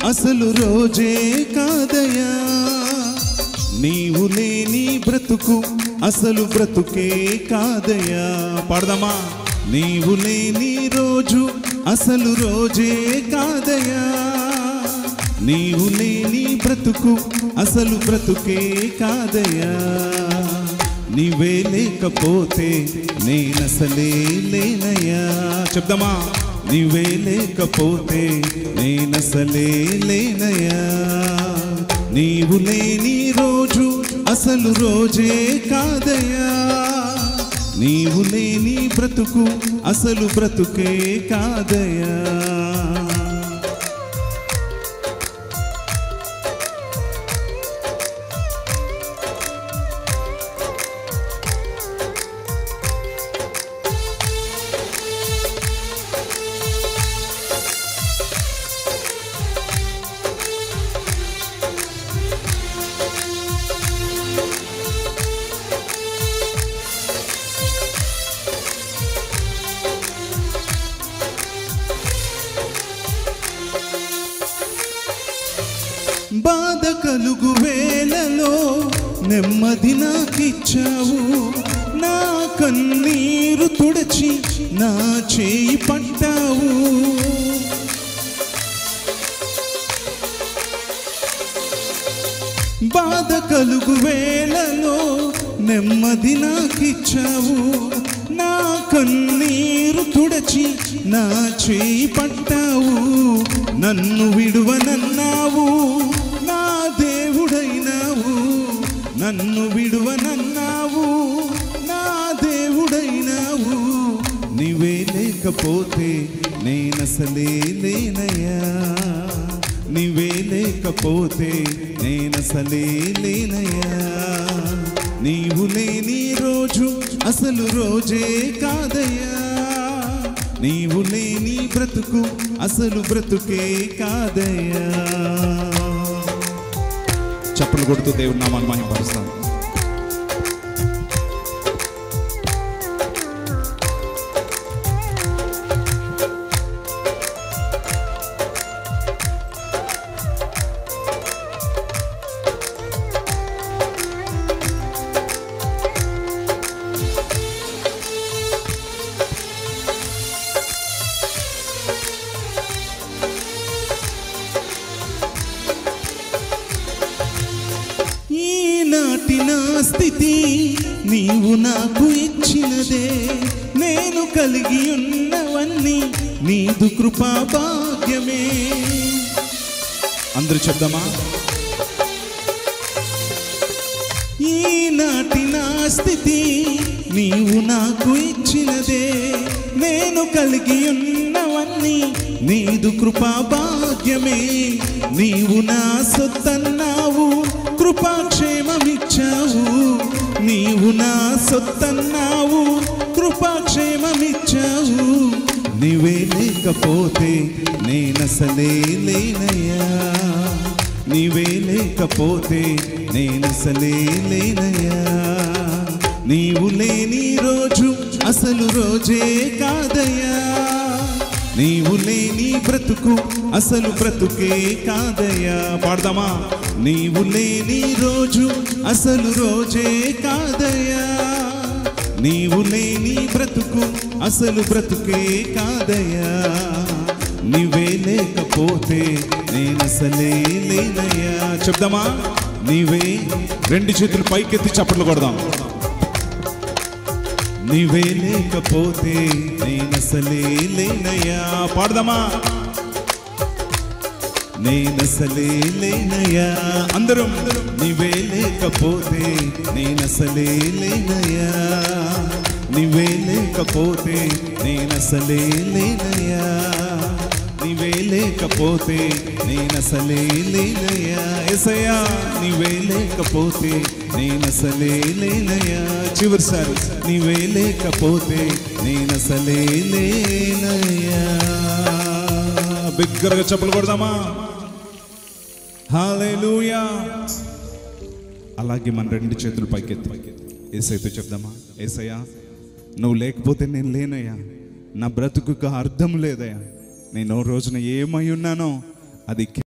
అసలు రోజే కాదయా, నీవు లేని బ్రతుకు అసలు బ్రతుకే కాదయా. పాడదామా? నీవు లేని రోజు అసలు రోజే కాదయా, నీవు లేని బ్రతుకు అసలు బ్రతుకే కాదయా. నీవే లేకపోతే నేనసలే లేనయ్యా. చెప్దామా? నీవే లేకపోతే నేనసలే లేనయ్యా. నీవు లేని రోజు అసలు రోజే కాదయ్యా, నీవు లేని బ్రతుకు అసలు బ్రతుకే కాదయ్యా. బాధ కలుగు వేళలో నెమ్మది నాకిచ్చావు, నా కన్నీరు తుడచి నా చేయి పట్టావు. బాధ కలుగు వేళలో నెమ్మది నాకిచ్చావు, నా కన్నీరు తుడచి నా చేయి పట్టావు. నన్ను విడువనన్నావు, నా దేవుడైనావు. నన్ను విడువనన్నావు, నా దేవుడైనావు. నీవే లేకపోతే నేనసలే లేనయ్యా, నీవే లేకపోతే నేనసలే లేనయ్యా. నీవు లేని రోజు అసలు రోజే కాదయ్యా, నీవు లేని బ్రతుకు అసలు బ్రతుకే కాదయ్యా. చప్పట్లు కొడుతూ దేవుడి నామాన్ని మహిమపరుస్తాం. ఈనాటి నా స్థితి నీవు నాకు ఇచ్చినదే, నేను కలిగి ఉన్నవన్నీ నీదు కృపా భాగ్యమే. అందరూ చెప్దామా? ఈనాటి నా స్థితి నీవు నాకు ఇచ్చినదే, నేను కలిగి ఉన్నవన్నీ నీదు కృపా భాగ్యమే. నీవు నా సొత్తన్నావు, కృపాక్షేమమిచ్చావు. నీవు నా సొత్తన్నావు, కృపాక్షేమమిచ్చావు. నీవే లేకపోతే నేనసలే లేనయ్యా, నీవే లేకపోతే నేనసలే లేనయ్యా. నీవు లేని రోజు అసలు రోజే కాదయ్యా, నీవు లేని బ్రతుకు అసలు బ్రతుకే కాదయ్యా. పాడదామా? నీవు లేని రోజు అసలు రోజే కాదయ్యా, నీవు లేని బ్రతుకు అసలు బ్రతుకే కాదయ్యా. నీవే లేకపోతే నేనసలే లేనయ్యా. చెప్దామా? నీవే. రెండు చేతులు పైకెత్తి చప్పట్లు కొడదాం. నీవే లేకపోతే నేనసలే లేనయ్యా. పాడదామా? నేనసలే లేనయ్యా. అందరం నీవే లేకపోతే నేనసలే లేనయ్యా, నీవే లేకపోతే నేనసలే లేనయ్యా, నీవే లేకపోతే నేనసలే లేనయ్యా. యేసయ్యా నీవే లేకపోతే నేనసలే లేనయ్యా. చివరిసారి నీవే లేకపోతే నేనసలే లేనయ్యా. బిగ్గరగా చప్పట్లు కొడదామా? హల్లెలూయా. అలాగే మన రెండు చేతులు పైకెత్తి యేసయ్యతో చెప్దామా? యేసయ్యా నువ్వు లేకపోతే నేను లేనయ్యా, నా బ్రతుకుకు అర్థం లేదయ్యా. నేను రోజున ఏమై ఉన్నానో అది